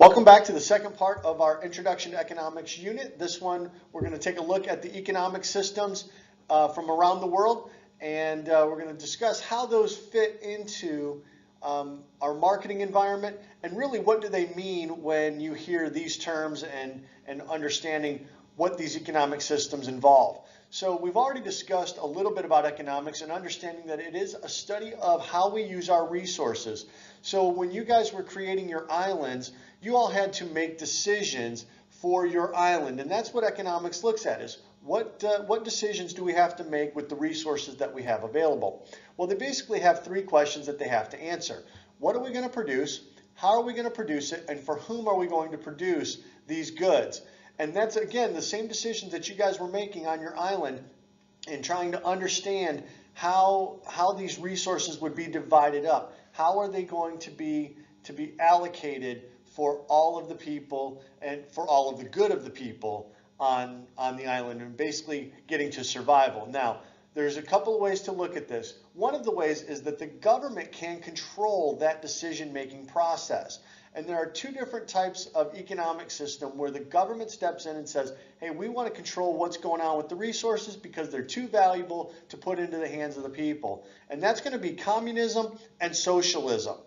Welcome back to the second part of our Introduction to Economics unit. This one, we're going to take a look at the economic systems from around the world, and we're going to discuss how those fit into our marketing environment, and really what do they mean when you hear these terms and understanding what these economic systems involve. So we've already discussed a little bit about economics and understanding that it is a study of how we use our resources. So when you guys were creating your islands, you all had to make decisions for your island, and that's what economics looks at, is what decisions do we have to make with the resources that we have available. Well, they basically have three questions that they have to answer. What are we going to produce? How are we going to produce it? And for whom are we going to produce these goods? And that's, again, the same decisions that you guys were making on your island and trying to understand how these resources would be divided up. How are they going to be allocated for all of the people and for all of the good of the people on the island, and basically getting to survival. Now, there's a couple of ways to look at this. One of the ways is that the government can control that decision-making process. And there are two different types of economic system where the government steps in and says, hey, we want to control what's going on with the resources because they're too valuable to put into the hands of the people. And that's going to be communism and socialism.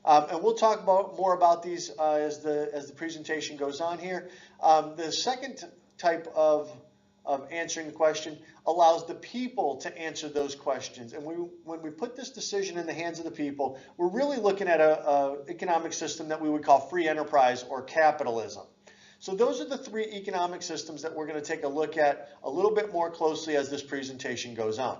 And we'll talk more about these as the presentation goes on here. The second type of answering the question allows the people to answer those questions. And when we put this decision in the hands of the people, we're really looking at an economic system that we would call free enterprise or capitalism. So those are the three economic systems that we're going to take a look at a little bit more closely as this presentation goes on.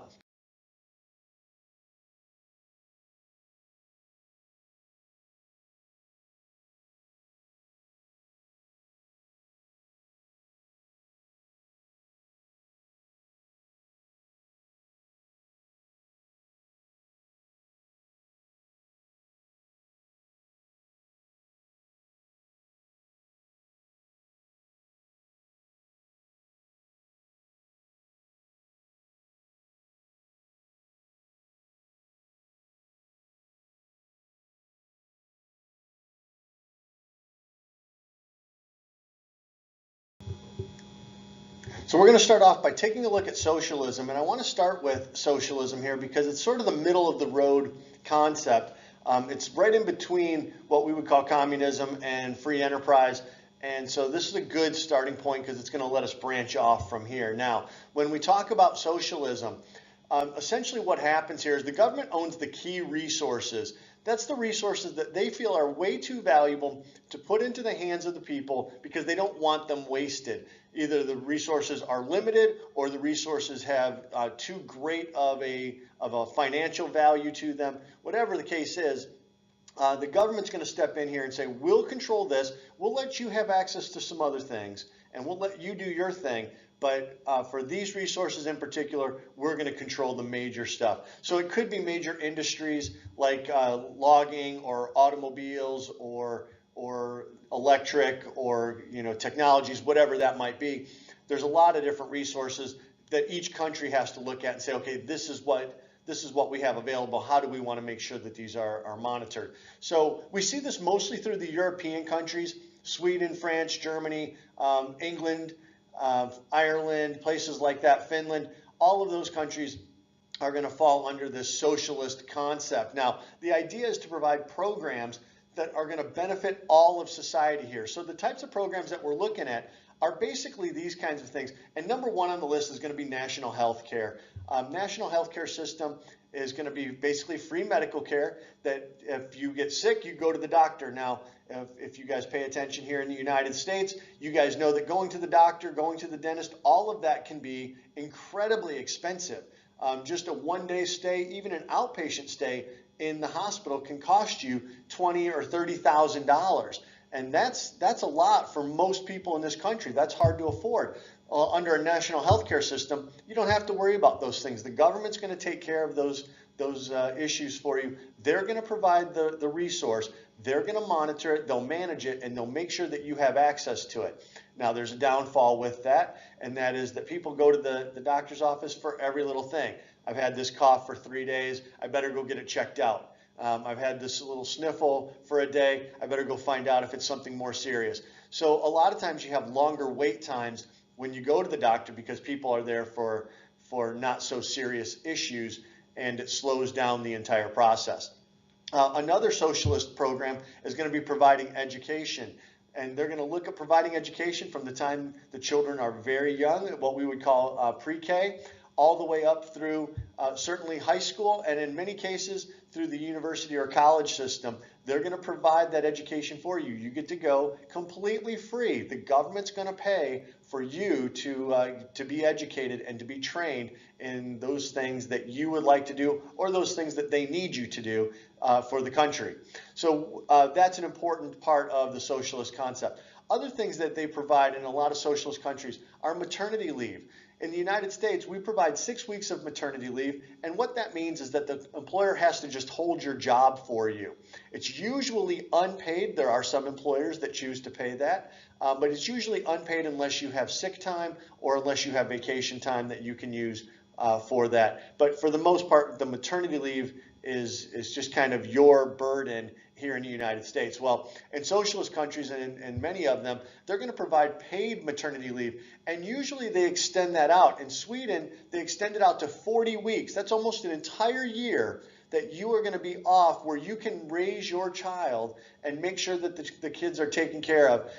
So we're going to start off by taking a look at socialism, and I want to start with socialism here because it's sort of the middle of the road concept. It's right in between what we would call communism and free enterprise, and so this is a good starting point because it's going to let us branch off from here. Now, when we talk about socialism, essentially what happens here is the government owns the key resources. That's the resources that they feel are way too valuable to put into the hands of the people because they don't want them wasted. Either the resources are limited or the resources have too great of a financial value to them. Whatever the case is, the government's going to step in here and say, we'll control this, we'll let you have access to some other things, and we'll let you do your thing. But for these resources in particular, we're going to control the major stuff. So it could be major industries like logging or automobiles or electric or technologies, whatever that might be. There's a lot of different resources that each country has to look at and say, okay, this is what we have available. How do we want to make sure that these are monitored? So we see this mostly through the European countries, Sweden, France, Germany, England, Ireland, places like that, Finland. All of those countries are going to fall under this socialist concept. Now, the idea is to provide programs that are going to benefit all of society here. So the types of programs that we're looking at are basically these kinds of things. And number one on the list is going to be national health care. National health care system is going to be basically free medical care, that if you get sick, you go to the doctor. Now, if you guys pay attention here in the United States, you guys know that going to the doctor, going to the dentist, all of that can be incredibly expensive. Just a one-day stay, even an outpatient stay in the hospital can cost you $20,000 or $30,000. And that's a lot for most people in this country. That's hard to afford. Under a national health care system, you don't have to worry about those things. The government's going to take care of those issues for you. They're going to provide the resource. They're going to monitor it, they'll manage it, and they'll make sure that you have access to it. Now, there's a downfall with that, and that is that people go to the doctor's office for every little thing. I've had this cough for 3 days. I better go get it checked out. I've had this little sniffle for a day. I better go find out if it's something more serious. So a lot of times you have longer wait times when you go to the doctor because people are there for not so serious issues, and it slows down the entire process. Another socialist program is going to be providing education. And they're going to look at providing education from the time the children are very young, what we would call pre-K, all the way up through certainly high school, and in many cases through the university or college system. They're going to provide that education for you. You get to go completely free. The government's going to pay for you to be educated and to be trained in those things that you would like to do, or those things that they need you to do for the country. So that's an important part of the socialist concept. Other things that they provide in a lot of socialist countries are maternity leave. In the United States, we provide 6 weeks of maternity leave, and what that means is that the employer has to just hold your job for you. It's usually unpaid. There are some employers that choose to pay that, but it's usually unpaid unless you have sick time or unless you have vacation time that you can use for that. But for the most part, the maternity leave is just kind of your burden here in the United States. Well, in socialist countries, and in many of them, they're going to provide paid maternity leave, and usually they extend that out. In Sweden, they extend it out to 40 weeks. That's almost an entire year that you are going to be off, where you can raise your child and make sure that the kids are taken care of.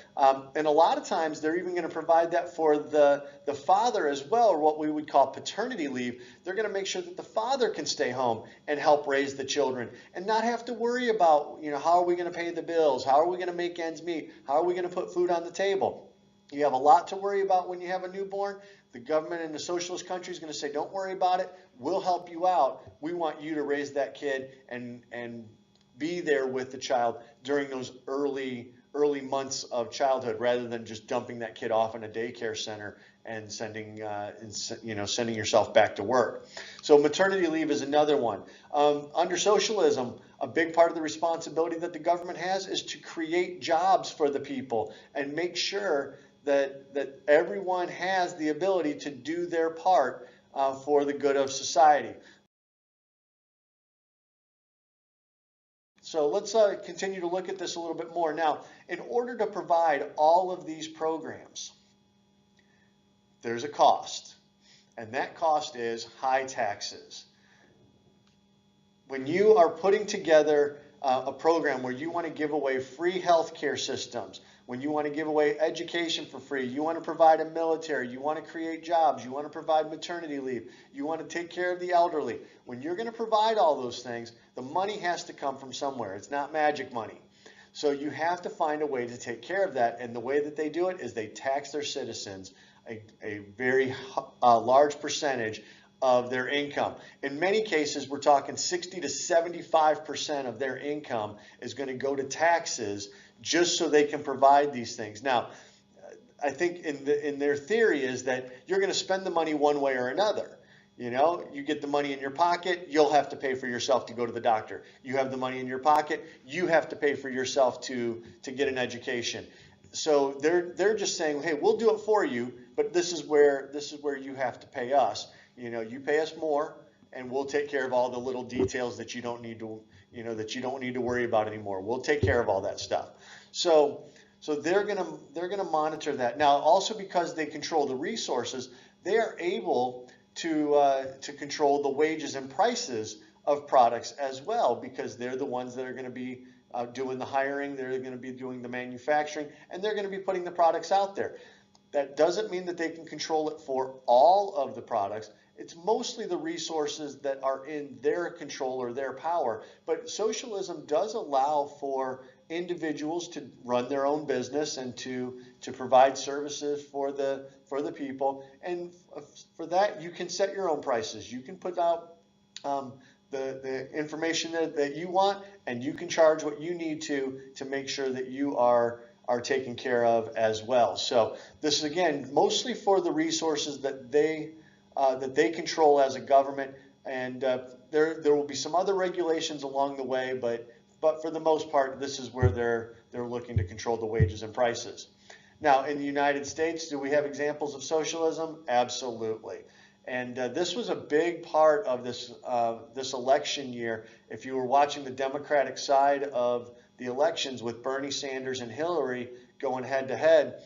And a lot of times they're even going to provide that for the father as well, or what we would call paternity leave. They're going to make sure that the father can stay home and help raise the children and not have to worry about, how are we going to pay the bills? How are we going to make ends meet? How are we going to put food on the table? You have a lot to worry about when you have a newborn. The government in the socialist country is going to say, don't worry about it. We'll help you out. We want you to raise that kid and be there with the child during those early months of childhood, rather than just dumping that kid off in a daycare center and sending yourself back to work. So maternity leave is another one. Under socialism, a big part of the responsibility that the government has is to create jobs for the people and make sure that everyone has the ability to do their part for the good of society. So let's continue to look at this a little bit more. Now, in order to provide all of these programs, there's a cost, and that cost is high taxes. When you are putting together a program where you want to give away free health care systems, when you want to give away education for free, you want to provide a military, you want to create jobs, you want to provide maternity leave, you want to take care of the elderly. When you're going to provide all those things, the money has to come from somewhere. It's not magic money. So you have to find a way to take care of that, and the way that they do it is they tax their citizens a very large percentage of their income. In many cases, we're talking 60 to 75% of their income is going to go to taxes just so they can provide these things. Now, I think in their theory is that you're going to spend the money one way or another. You get the money in your pocket, you'll have to pay for yourself to go to the doctor. You have the money in your pocket, you have to pay for yourself to get an education. So they're just saying, hey, we'll do it for you, but this is where you have to pay us. You pay us more, and we'll take care of all the little details that you don't need to worry about anymore. We'll take care of all that stuff. So they're gonna monitor that. Now, also because they control the resources, they are able to control the wages and prices of products as well, because they're the ones that are going to be doing the hiring, they're going to be doing the manufacturing, and they're going to be putting the products out there. That doesn't mean that they can control it for all of the products. It's mostly the resources that are in their control or their power. But socialism does allow for individuals to run their own business and to provide services for the people. And for that, you can set your own prices. You can put out the information that you want, and you can charge what you need to make sure that you are taken care of as well. So this is, again, mostly for the resources that they control as a government, and there will be some other regulations along the way, but for the most part, this is where they're looking to control the wages and prices. Now, in the United States, do we have examples of socialism? Absolutely. And this was a big part of this election year. If you were watching the Democratic side of the elections with Bernie Sanders and Hillary going head to head,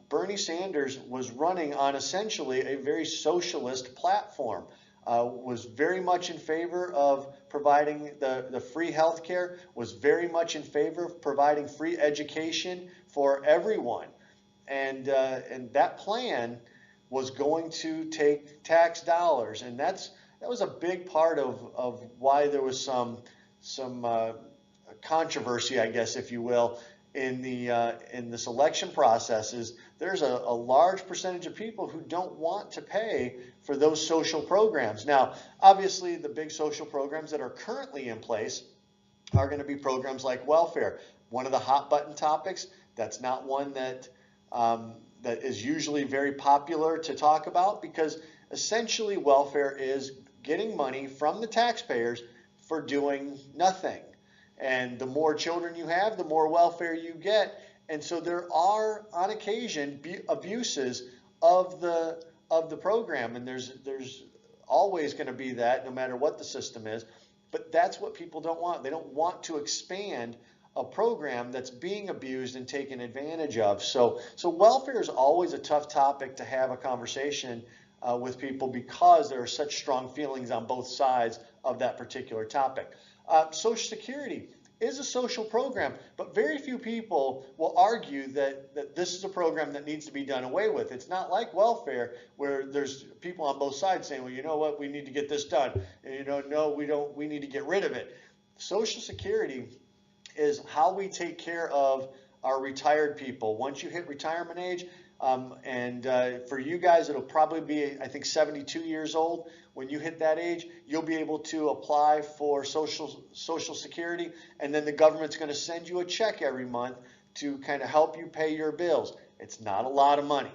Bernie Sanders was running on essentially a very socialist platform. Was very much in favor of providing the free health care, was very much in favor of providing free education for everyone. And that plan was going to take tax dollars. And that was a big part of why there was some controversy, I guess, if you will, in this election process. Is there's a large percentage of people who don't want to pay for those social programs. Now, obviously, the big social programs that are currently in place are going to be programs like welfare. One of the hot button topics, that's not one that is usually very popular to talk about, because essentially welfare is getting money from the taxpayers for doing nothing. And the more children you have, the more welfare you get. And so there are, on occasion, abuses of the program, and there's always going to be that, no matter what the system is. But that's what people don't want. They don't want to expand a program that's being abused and taken advantage of. So welfare is always a tough topic to have a conversation with people, because there are such strong feelings on both sides of that particular topic. Social Security is a social program, but very few people will argue that this is a program that needs to be done away with. It's not like welfare, where there's people on both sides saying, well, you know what, we need to get this done. And, no, we don't, we need to get rid of it. Social Security is how we take care of our retired people. Once you hit retirement age, for you guys, it'll probably be, I think, 72 years old. When you hit that age, you'll be able to apply for Social Security, and then the government's going to send you a check every month to kind of help you pay your bills. It's not a lot of money,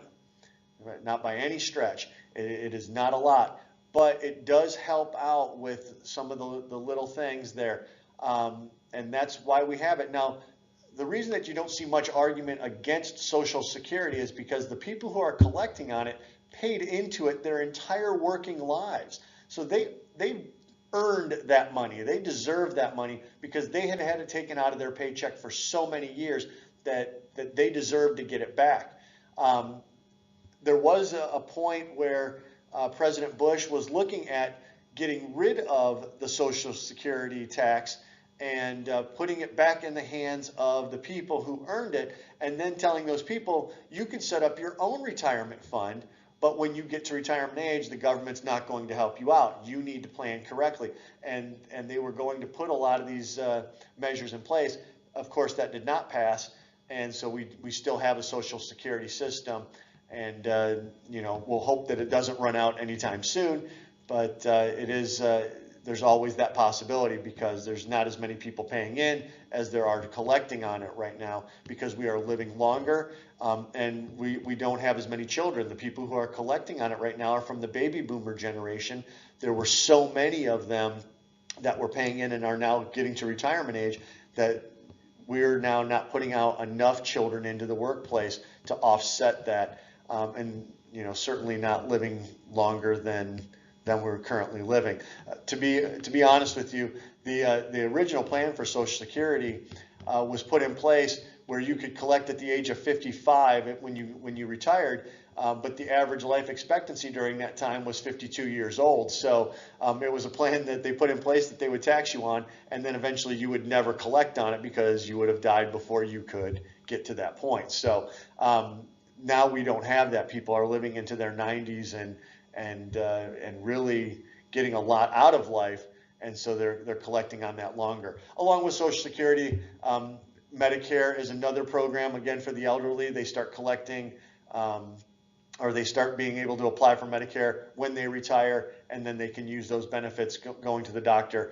not by any stretch. It is not a lot, but it does help out with some of the little things there, and that's why we have it. Now, the reason that you don't see much argument against Social Security is because the people who are collecting on it paid into it their entire working lives. So they earned that money. They deserve that money, because they had had it taken out of their paycheck for so many years that they deserve to get it back. There was a point where President Bush was looking at getting rid of the Social Security tax and putting it back in the hands of the people who earned it, and then telling those people, you can set up your own retirement fund, but when you get to retirement age, the government's not going to help you out. You need to plan correctly. And they were going to put a lot of these measures in place. Of course, that did not pass, and so we still have a Social Security system, and we'll hope that it doesn't run out anytime soon, but it is there's always that possibility, because there's not as many people paying in as there are collecting on it right now, because we are living longer, and we don't have as many children. The people who are collecting on it right now are from the baby boomer generation. There were so many of them that were paying in and are now getting to retirement age that we're now not putting out enough children into the workplace to offset that, and certainly not living longer than we're currently living. To be honest with you, the original plan for Social Security was put in place where you could collect at the age of 55 when you retired, but the average life expectancy during that time was 52 years old. So it was a plan that they put in place that they would tax you on, and then eventually you would never collect on it, because you would have died before you could get to that point. So now we don't have that. People are living into their 90s and really getting a lot out of life, and so they're collecting on that longer. Along with Social Security, Medicare is another program, again, for the elderly. They start collecting, or they start being able to apply for Medicare when they retire, and then they can use those benefits going to the doctor.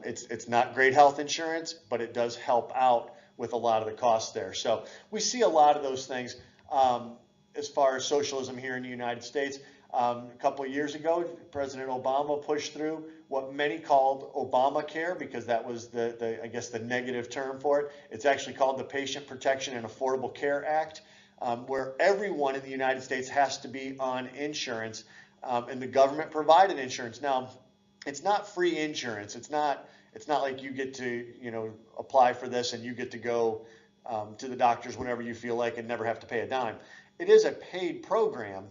It's not great health insurance, but it does help out with a lot of the costs there. So we see a lot of those things as far as socialism here in the United States. A couple of years ago, President Obama pushed through what many called Obamacare, because that was I guess the negative term for it. It's actually called the Patient Protection and Affordable Care Act, where everyone in the United States has to be on insurance. and the government provided insurance. Now, it's not free insurance. It's not like you get to, apply for this and you get to go to the doctors whenever you feel like and never have to pay a dime. It is a paid program.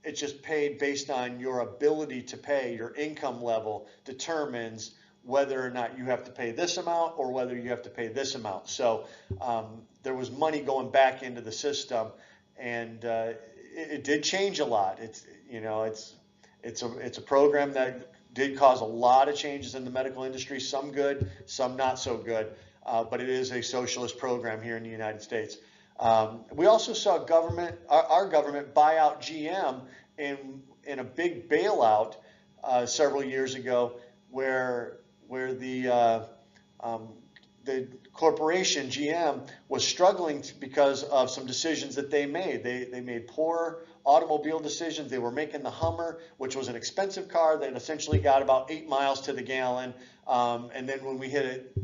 It's just paid based on your ability to pay. Your income level determines whether or not you have to pay this amount or whether you have to pay this amount. So there was money going back into the system, and it did change a lot. It's a program that did cause a lot of changes in the medical industry, some good, some not so good, but it is a socialist program here in the United States. We also saw our government buy out GM in a big bailout several years ago, where the corporation GM was struggling because of some decisions that they made. They made poor automobile decisions. They were making the Hummer, which was an expensive car that essentially got about 8 miles to the gallon, and then when we hit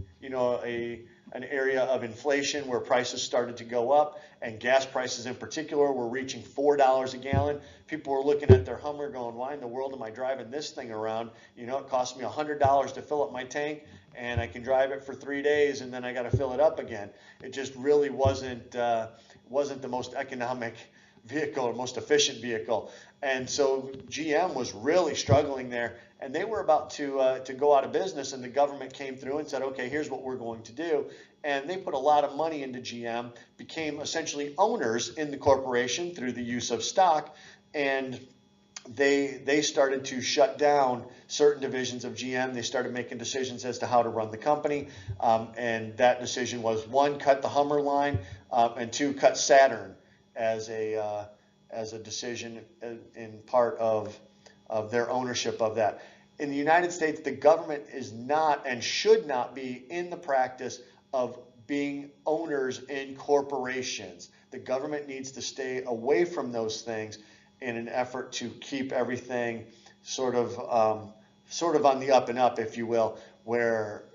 an area of inflation where prices started to go up, and gas prices in particular were reaching $4 a gallon. People were looking at their Hummer going, why in the world am I driving this thing around? It cost me $100 to fill up my tank, and I can drive it for 3 days, and then I got to fill it up again. It just really wasn't the most economic vehicle or most efficient vehicle. And so GM was really struggling there, and they were about to go out of business, and the government came through and said, okay, here's what we're going to do. And they put a lot of money into GM, became essentially owners in the corporation through the use of stock, and they started to shut down certain divisions of GM. They started making decisions as to how to run the company, and that decision was, 1, cut the Hummer line, and 2, cut Saturn as a decision in part of their ownership of that. In the United States, the government is not and should not be in the practice of being owners in corporations. The government needs to stay away from those things in an effort to keep everything sort of on the up and up, if you will, where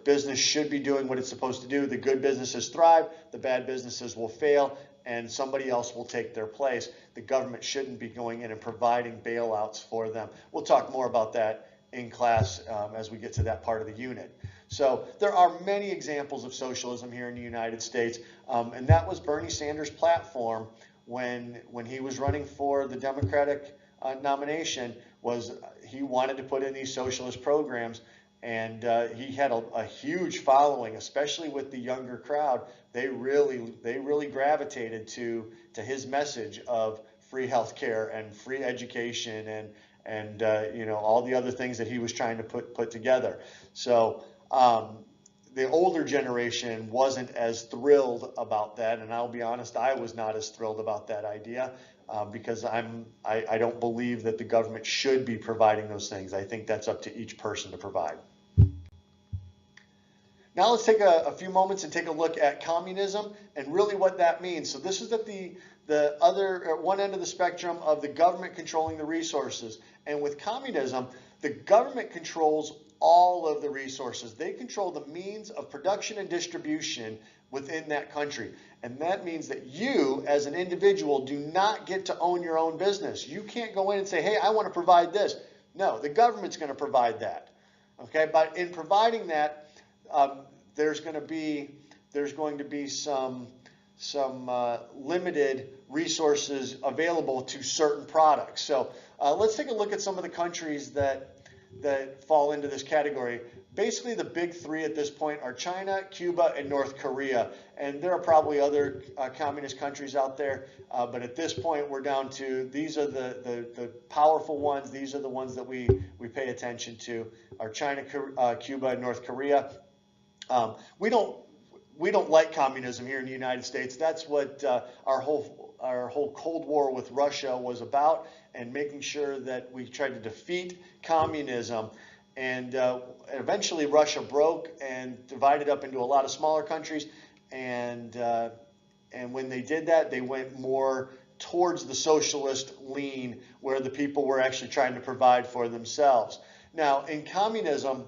business should be doing what it's supposed to do. The good businesses thrive, the bad businesses will fail, and somebody else will take their place. The government shouldn't be going in and providing bailouts for them. We'll talk more about that in class as we get to that part of the unit. So there are many examples of socialism here in the United States, and that was Bernie Sanders' platform when he was running for the Democratic nomination. Was he wanted to put in these socialist programs, and he had a huge following, especially with the younger crowd. They really gravitated to his message of free healthcare and free education and all the other things that he was trying to put together. So the older generation wasn't as thrilled about that, and I'll be honest, I was not as thrilled about that idea because I don't believe that the government should be providing those things. I think that's up to each person to provide. Now let's take a few moments and take a look at communism and really what that means. So this is at the other one end of the spectrum of the government controlling the resources. And with communism, the government controls all of the resources. They control the means of production and distribution within that country. And that means that you, as an individual, do not get to own your own business. You can't go in and say, hey, I want to provide this. No, the government's going to provide that. Okay, but in providing that, there's going to be some limited resources available to certain products. So let's take a look at some of the countries that fall into this category. Basically, the big 3 at this point are China, Cuba, and North Korea. And there are probably other communist countries out there, but at this point, we're down to these are the powerful ones. These are the ones that we pay attention to: are China, Cuba, and North Korea. We don't like communism here in the United States. That's what our whole Cold War with Russia was about, and making sure that we tried to defeat communism. And eventually Russia broke and divided up into a lot of smaller countries. And when they did that, they went more towards the socialist lean, where the people were actually trying to provide for themselves. Now, in communism,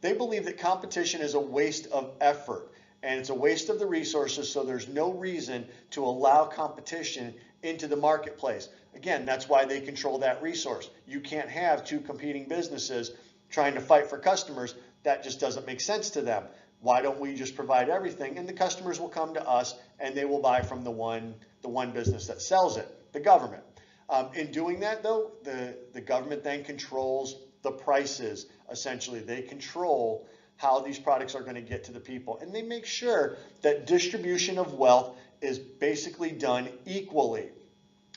they believe that competition is a waste of effort, and it's a waste of the resources, so there's no reason to allow competition into the marketplace. Again, that's why they control that resource. You can't have two competing businesses trying to fight for customers. That just doesn't make sense to them. Why don't we just provide everything, and the customers will come to us and they will buy from the one business that sells it, the government. In doing that, though, the government then controls the prices. Essentially, they control how these products are going to get to the people, and they make sure that distribution of wealth is basically done equally.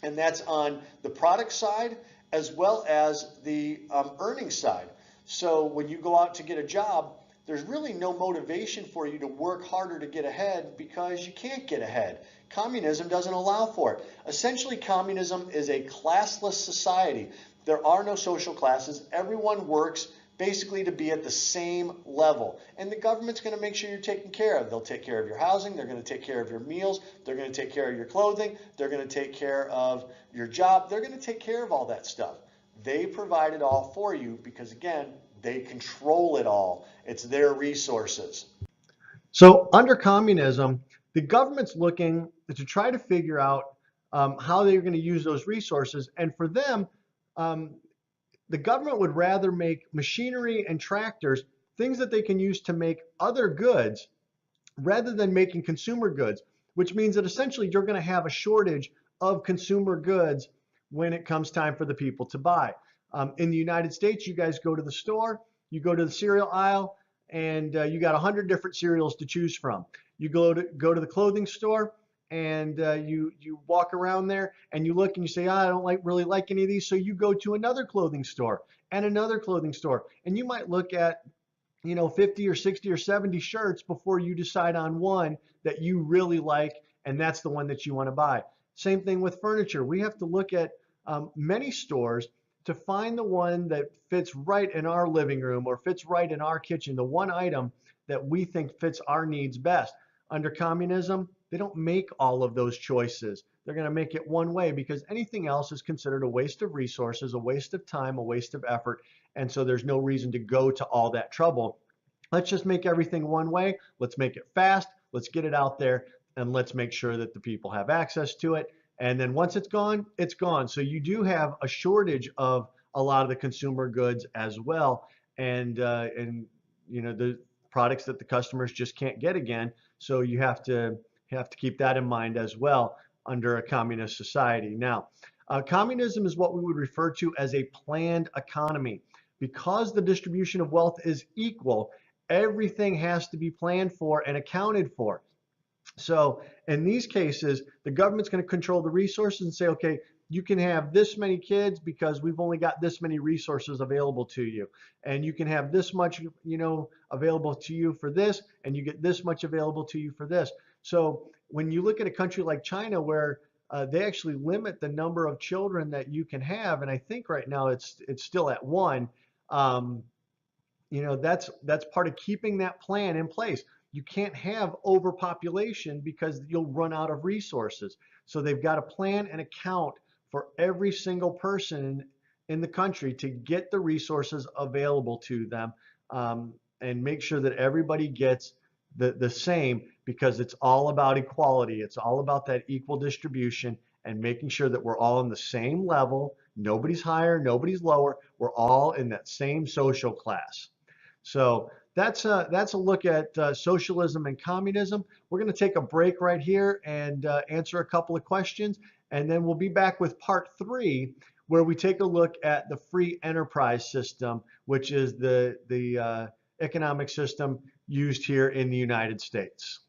And that's on the product side as well as the earning side. So when you go out to get a job, there's really no motivation for you to work harder to get ahead because you can't get ahead. Communism doesn't allow for it. Essentially, communism is a classless society. There are no social classes. Everyone works basically to be at the same level. And the government's going to make sure you're taken care of. They'll take care of your housing. They're going to take care of your meals. They're going to take care of your clothing. They're going to take care of your job. They're going to take care of all that stuff. They provide it all for you because, again, they control it all. It's their resources. So under communism, the government's looking to try to figure out how they're going to use those resources. And for them, the government would rather make machinery and tractors things that they can use to make other goods rather than making consumer goods, which means that essentially you're going to have a shortage of consumer goods when it comes time for the people to buy. In the United States, you guys go to the store, you go to the cereal aisle, and you got 100 different cereals to choose from. You go to the clothing store, and you walk around there, and you look and you say, I don't really like any of these. So you go to another clothing store and another clothing store, and you might look at 50 or 60 or 70 shirts before you decide on one that you really like, and that's the one that you want to buy. Same thing with furniture. We have to look at many stores to find the one that fits right in our living room or fits right in our kitchen, the one item that we think fits our needs best. Under communism, they don't make all of those choices. They're going to make it one way because anything else is considered a waste of resources, a waste of time, a waste of effort. And so there's no reason to go to all that trouble. Let's just make everything one way. Let's make it fast. Let's get it out there, and let's make sure that the people have access to it. And then once it's gone, it's gone. So you do have a shortage of a lot of the consumer goods as well, and the products that the customers just can't get again. So you have to keep that in mind as well under a communist society. Now, communism is what we would refer to as a planned economy. Because the distribution of wealth is equal, everything has to be planned for and accounted for. So in these cases, the government's going to control the resources and say, okay, you can have this many kids because we've only got this many resources available to you. And you can have this much, available to you for this, and you get this much available to you for this. So when you look at a country like China where they actually limit the number of children that you can have, and I think right now it's still at one, that's part of keeping that plan in place. You can't have overpopulation because you'll run out of resources. So they've got to plan and account for every single person in the country to get the resources available to them, and make sure that everybody gets the same, because it's all about equality. It's all about that equal distribution and making sure that we're all on the same level. Nobody's higher, nobody's lower. We're all in that same social class. So that's a look at socialism and communism. We're going to take a break right here and answer a couple of questions, and then we'll be back with part 3, where we take a look at the free enterprise system, which is the economic system used here in the United States.